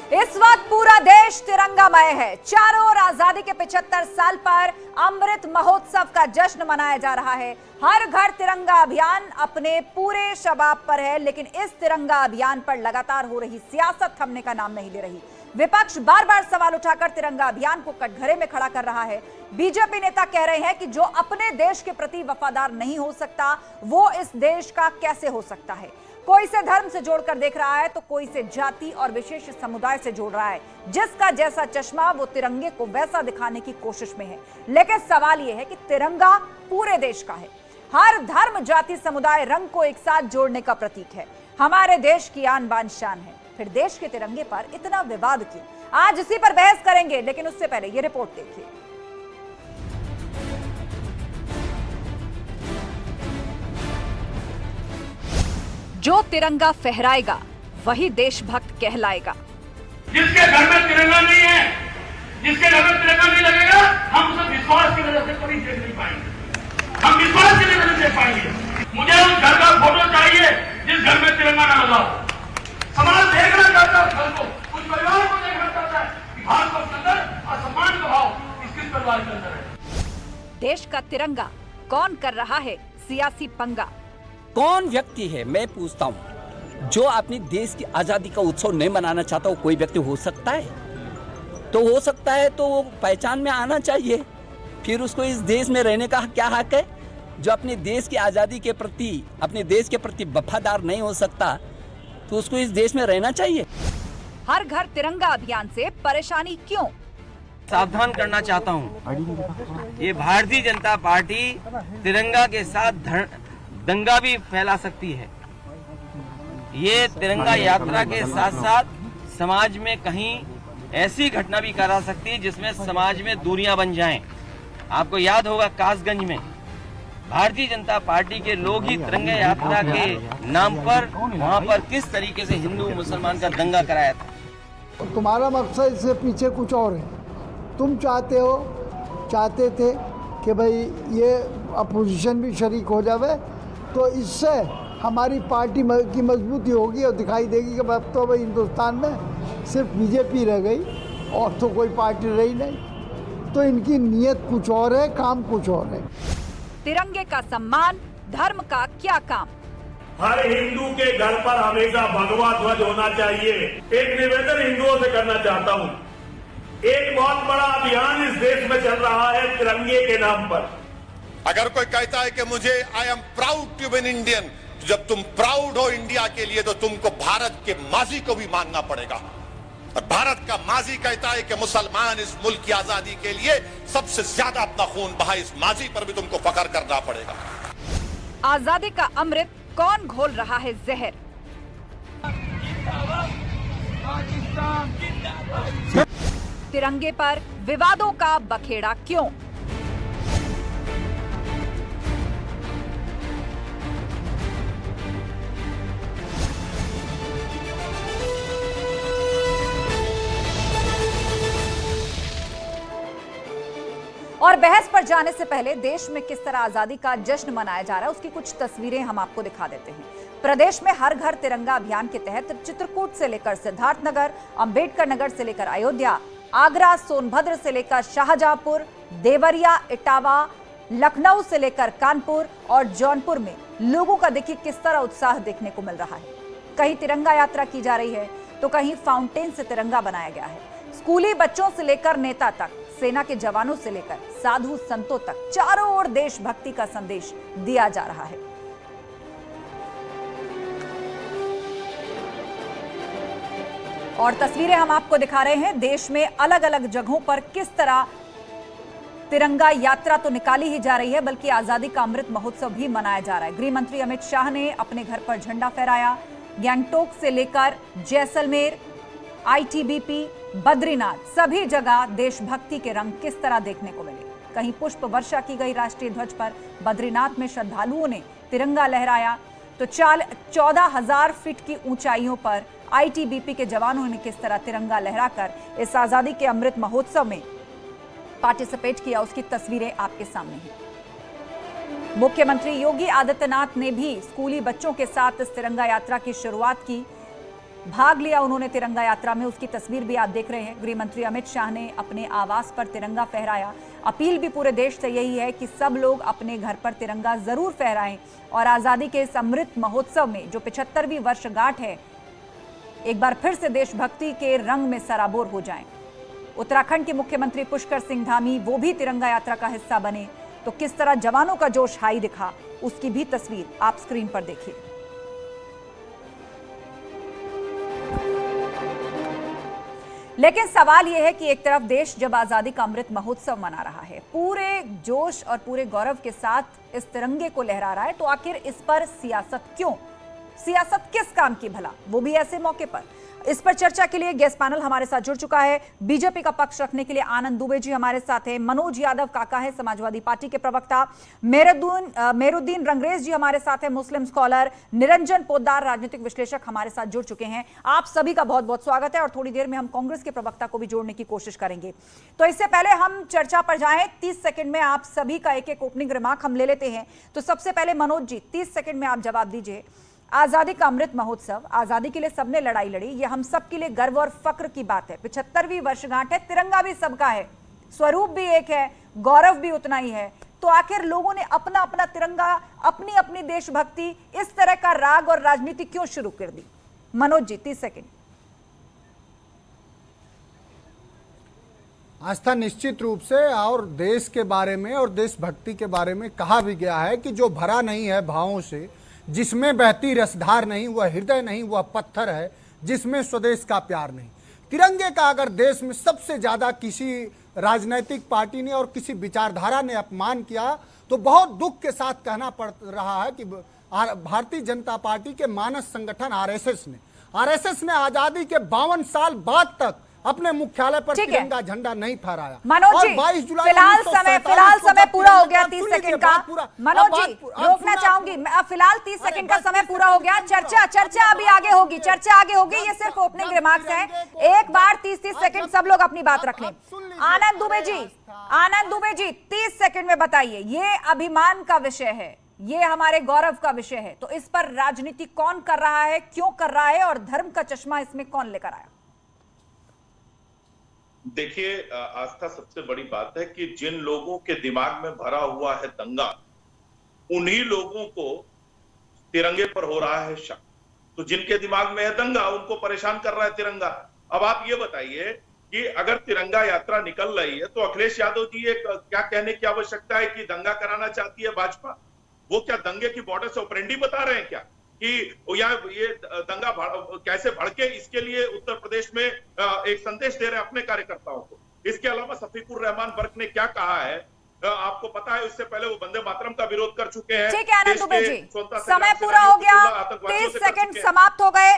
इस वक्त पूरा देश तिरंगामय है। चारों ओर आजादी के 75 साल पर अमृत महोत्सव का जश्न मनाया जा रहा है। हर घर तिरंगा अभियान अपने पूरे शबाब पर है, लेकिन इस तिरंगा अभियान पर लगातार हो रही सियासत थमने का नाम नहीं ले रही। विपक्ष बार बार सवाल उठाकर तिरंगा अभियान को कटघरे में खड़ा कर रहा है। बीजेपी नेता कह रहे हैं कि जो अपने देश के प्रति वफादार नहीं हो सकता, वो इस देश का कैसे हो सकता है। कोई इसे धर्म से जोड़कर देख रहा है तो कोई इसे जाति और विशेष समुदाय से जोड़ रहा है। जिसका जैसा चश्मा, वो तिरंगे को वैसा दिखाने की कोशिश में है। लेकिन सवाल यह है कि तिरंगा पूरे देश का है। हर धर्म, जाति, समुदाय, रंग को एक साथ जोड़ने का प्रतीक है। हमारे देश की आन बान शान है। फिर देश के तिरंगे पर इतना विवाद क्यों? आज इसी पर बहस करेंगे, लेकिन उससे पहले ये रिपोर्ट देखिए। जो तिरंगा फहराएगा वही देशभक्त कहलाएगा। जिसके घर में तिरंगा नहीं है, जिसके घर में तिरंगा नहीं लगेगा, हम उसे विश्वास की वजह से कभी देख नहीं पाएंगे। हम विश्वास की वजह से देख पाएंगे। मुझे उस घर का फोटो चाहिए जिस घर में तिरंगा ना लगा। समाज देखना चाहता है घर को, उस परिवार को देखना चाहता है कि भारत के अंदर असमान का भाव किस परिवार के अंदर है। देश का तिरंगा कौन कर रहा है सियासी पंगा? कौन व्यक्ति है, मैं पूछता हूँ, जो अपनी देश की आजादी का उत्सव नहीं मनाना चाहता? वो कोई व्यक्ति हो सकता है? तो हो सकता है तो वो पहचान में आना चाहिए। फिर उसको इस देश में रहने का क्या हक है? जो अपने देश की आजादी के प्रति, अपने देश के प्रति वफादार नहीं हो सकता, तो उसको इस देश में रहना चाहिए। हर घर तिरंगा अभियान से परेशानी क्यों? सावधान करना चाहता हूँ, ये भारतीय जनता पार्टी तिरंगा के साथ दंगा भी फैला सकती है। ये तिरंगा यात्रा के साथ साथ समाज में कहीं ऐसी घटना भी करा सकती है जिसमें समाज में दूरियां बन जाएं। आपको याद होगा कासगंज में भारतीय जनता पार्टी के लोग ही तिरंगा यात्रा के नाम पर वहां पर किस तरीके से हिंदू मुसलमान का दंगा कराया था। तुम्हारा मकसद इससे पीछे कुछ और है। तुम चाहते थे कि भाई ये अपोजिशन भी शरीक हो जावे, तो इससे हमारी पार्टी की मजबूती होगी और दिखाई देगी कि अब तो भाई हिंदुस्तान में सिर्फ बीजेपी रह गई और तो कोई पार्टी रही नहीं। तो इनकी नीयत कुछ और है, काम कुछ और है। तिरंगे का सम्मान, धर्म का क्या काम? हर हिंदू के घर पर हमेशा भगवा ध्वज होना चाहिए। एक निवेदन हिंदुओं से करना चाहता हूँ। एक बहुत बड़ा अभियान इस देश में चल रहा है तिरंगे के नाम पर। अगर कोई कहता है कि मुझे I am proud to be an Indian, तो जब तुम प्राउड हो इंडिया के लिए तो तुमको भारत के माजी को भी मानना पड़ेगा। और भारत का माजी कहता है कि मुसलमान इस मुल्क की आजादी के लिए सबसे ज्यादा अपना खून बहा, इस माजी पर भी तुमको फख्र करना पड़ेगा। आजादी का अमृत कौन घोल रहा है जहर? तिरंगे पर विवादों का बखेड़ा क्यों? और बहस पर जाने से पहले देश में किस तरह आजादी का जश्न मनाया जा रहा है, उसकी कुछ तस्वीरें हम आपको दिखा देते हैं। प्रदेश में हर घर तिरंगा अभियान के तहत चित्रकूट से लेकर सिद्धार्थनगर, अंबेडकर नगर से लेकर अयोध्या, आगरा, सोनभद्र से लेकर शाहजहांपुर, देवरिया, इटावा, लखनऊ से लेकर कानपुर और जौनपुर में लोगों का देखिए किस तरह उत्साह देखने को मिल रहा है। कहीं तिरंगा यात्रा की जा रही है तो कहीं फाउंटेन से तिरंगा बनाया गया है। स्कूली बच्चों से लेकर नेता तक, सेना के जवानों से लेकर साधु संतों तक, चारों ओर देशभक्ति का संदेश दिया जा रहा है। और तस्वीरें हम आपको दिखा रहे हैं। देश में अलग अलग जगहों पर किस तरह तिरंगा यात्रा तो निकाली ही जा रही है, बल्कि आजादी का अमृत महोत्सव भी मनाया जा रहा है। गृह मंत्री अमित शाह ने अपने घर पर झंडा फहराया। गैंगटोक से लेकर जैसलमेर, आईटीबीपी, बद्रीनाथ, सभी जगह देशभक्ति के रंग किस तरह देखने को मिले। कहीं पुष्प वर्षा की गई राष्ट्रीय ध्वज पर, बद्रीनाथ में श्रद्धालुओं ने तिरंगा लहराया, तो 14,000 फीट की ऊंचाइयों पर आईटीबीपी के जवानों ने किस तरह तिरंगा लहराकर इस आजादी के अमृत महोत्सव में पार्टिसिपेट किया, उसकी तस्वीरें आपके सामने हैं। मुख्यमंत्री योगी आदित्यनाथ ने भी स्कूली बच्चों के साथ इस तिरंगा यात्रा की शुरुआत की। भाग लिया उन्होंने तिरंगा यात्रा में। उसकी तस्वीर भी आप देख रहे हैं। गृह मंत्री अमित शाह ने अपने आवास पर तिरंगा फहराया। अपील भी पूरे देश से यही है कि सब लोग अपने घर पर तिरंगा जरूर फहराएं और आजादी के इस अमृत महोत्सव में जो 75वीं वर्षगांठ है, एक बार फिर से देशभक्ति के रंग में सराबोर हो जाएं। उत्तराखंड के मुख्यमंत्री पुष्कर सिंह धामी वो भी तिरंगा यात्रा का हिस्सा बने, तो किस तरह जवानों का जोश हाई दिखा, उसकी भी तस्वीर आप स्क्रीन पर देखिए। लेकिन सवाल यह है कि एक तरफ देश जब आजादी का अमृत महोत्सव मना रहा है, पूरे जोश और पूरे गौरव के साथ इस तिरंगे को लहरा रहा है, तो आखिर इस पर सियासत क्यों? सियासत किस काम की भला, वो भी ऐसे मौके पर? इस पर चर्चा के लिए गेस्ट पैनल हमारे साथ जुड़ चुका है। बीजेपी का पक्ष रखने के लिए आनंद दुबे जी हमारे साथ हैं, मनोज यादव काका है समाजवादी पार्टी के प्रवक्ता, मेहरुद्दीन रंगरेज जी हमारे साथ हैं, मुस्लिम स्कॉलर, निरंजन पोद्दार राजनीतिक विश्लेषक हमारे साथ जुड़ चुके हैं। आप सभी का बहुत बहुत स्वागत है और थोड़ी देर में हम कांग्रेस के प्रवक्ता को भी जोड़ने की कोशिश करेंगे। तो इससे पहले हम चर्चा पर जाएं, 30 सेकंड में आप सभी का एक एक ओपनिंग रिमार्क हम ले लेते हैं। तो सबसे पहले मनोज जी, 30 सेकंड में आप जवाब दीजिए। आजादी का अमृत महोत्सव, आजादी के लिए सबने लड़ाई लड़ी, ये हम सब के लिए गर्व और फक्र की बात है। 75वीं वर्षगांठ है, तिरंगा भी सबका है, स्वरूप भी एक है, गौरव भी उतना ही है। तो आखिर लोगों ने अपना अपना तिरंगा, अपनी अपनी देशभक्ति, इस तरह का राग और राजनीति क्यों शुरू कर दी? मनोज जी 30 सेकंड। आस्था, निश्चित रूप से और देश के बारे में और देशभक्ति के बारे में कहा भी गया है कि जो भरा नहीं है भावों से, जिसमें बहती रसधार नहीं, वह हृदय नहीं, वह पत्थर है जिसमें स्वदेश का प्यार नहीं। तिरंगे का अगर देश में सबसे ज्यादा किसी राजनीतिक पार्टी ने और किसी विचारधारा ने अपमान किया, तो बहुत दुख के साथ कहना पड़ रहा है कि भारतीय जनता पार्टी के मानस संगठन आरएसएस ने आजादी के 52 साल बाद तक अपने मुख्यालय पर तिरंगा झंडा नहीं फहराया। मनोज जी, 22 जुलाई फिलहाल समय पूरा हो गया 30 सेकंड का। मनोज जी रोकना चाहूंगी, फिलहाल 30 सेकंड का समय पूरा हो गया। चर्चा अभी आगे होगी, ये सिर्फ ओपनिंग रिमार्क्स हैं। एक बार 30 सेकंड सब लोग अपनी बात रख लें। आनंद दुबे जी 30 सेकंड में बताइए, ये अभिमान का विषय है, ये हमारे गौरव का विषय है, तो इस पर राजनीति कौन कर रहा है, क्यों कर रहा है और धर्म का चश्मा इसमें कौन लेकर आया? देखिए आस्था, सबसे बड़ी बात है कि जिन लोगों के दिमाग में भरा हुआ है दंगा, उन्हीं लोगों को तिरंगे पर हो रहा है शक। तो जिनके दिमाग में है दंगा, उनको परेशान कर रहा है तिरंगा। अब आप ये बताइए कि अगर तिरंगा यात्रा निकल रही है तो अखिलेश यादव जी क्या कहने की आवश्यकता है कि दंगा कराना चाहती है भाजपा? वो क्या दंगे की बॉर्डर से ऑपरेंडी बता रहे हैं क्या कि ये दंगा कैसे भड़के, इसके लिए उत्तर प्रदेश में एक संदेश दे रहे हैं अपने कार्यकर्ताओं को? इसके अलावा शफीकुर रहमान बर्क ने क्या कहा है आपको पता है? उससे पहले वो वंदे मातरम का विरोध कर चुके हैं। ठीक है आनंद दुबे जी, समय पूरा हो गया, 30 सेकंड समाप्त हो गए।